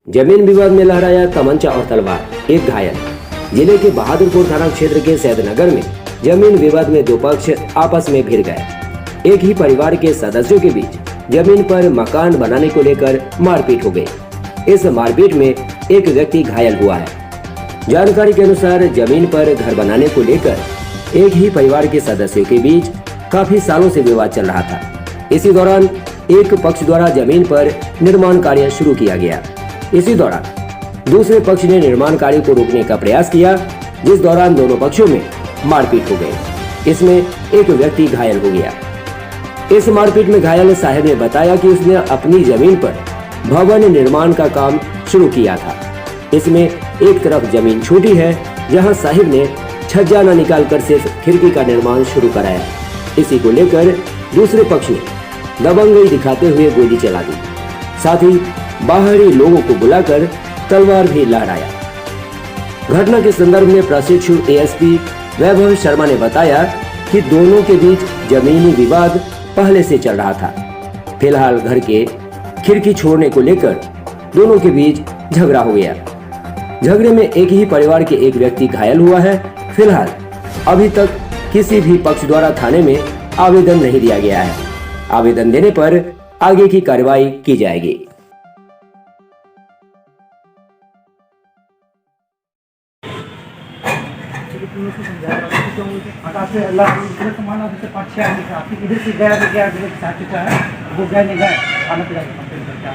जमीन विवाद में लहराया तमंचा और तलवार, एक घायल। जिले के बहादुरपुर थाना क्षेत्र के सैदनगर में जमीन विवाद में दो पक्ष आपस में भिड़ गए। एक ही परिवार के सदस्यों के बीच जमीन पर मकान बनाने को लेकर मारपीट हो गई। इस मारपीट में एक व्यक्ति घायल हुआ है। जानकारी के अनुसार जमीन पर घर बनाने को लेकर एक ही परिवार के सदस्यों के बीच काफी सालों से विवाद चल रहा था। इसी दौरान एक पक्ष द्वारा जमीन पर निर्माण कार्य शुरू किया गया। इसी दौरान दूसरे पक्ष ने निर्माण कार्य को रोकने का प्रयास किया, जिस दौरान दोनों पक्षों में मारपीट हो गई। इसमें एक व्यक्ति घायल हो गया। इस मारपीट में घायल साहिब ने बताया कि उसने अपनी जमीन पर भवन निर्माण का काम शुरू किया था। इसमें एक तरफ जमीन छोटी है, जहां साहिब ने छज्जा न निकालकर सिर्फ खिड़की का निर्माण शुरू कराया। इसी को लेकर दूसरे पक्ष ने दबंगई दिखाते हुए गोली चला दी। साथ ही बाहरी लोगों को बुलाकर तलवार भी लहराया। घटना के संदर्भ में प्रशिक्षु एएसपी वैभव शर्मा ने बताया कि दोनों के बीच जमीनी विवाद पहले से चल रहा था। फिलहाल घर के खिड़की छोड़ने को लेकर दोनों के बीच झगड़ा हो गया। झगड़े में एक ही परिवार के एक व्यक्ति घायल हुआ है। फिलहाल अभी तक किसी भी पक्ष द्वारा थाने में आवेदन नहीं दिया गया है। आवेदन देने पर आगे की कार्रवाई की जाएगी। इधर से गया साथ चुका है, वो गया नहीं गया खाना पिला के कंप्लेन करके आ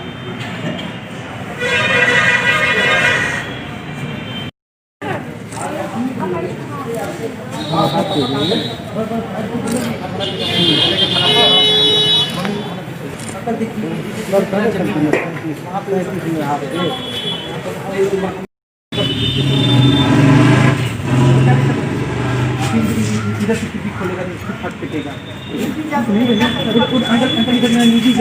इधर से टीवी खोलेगा तो इसको फट पिटेगा। निजी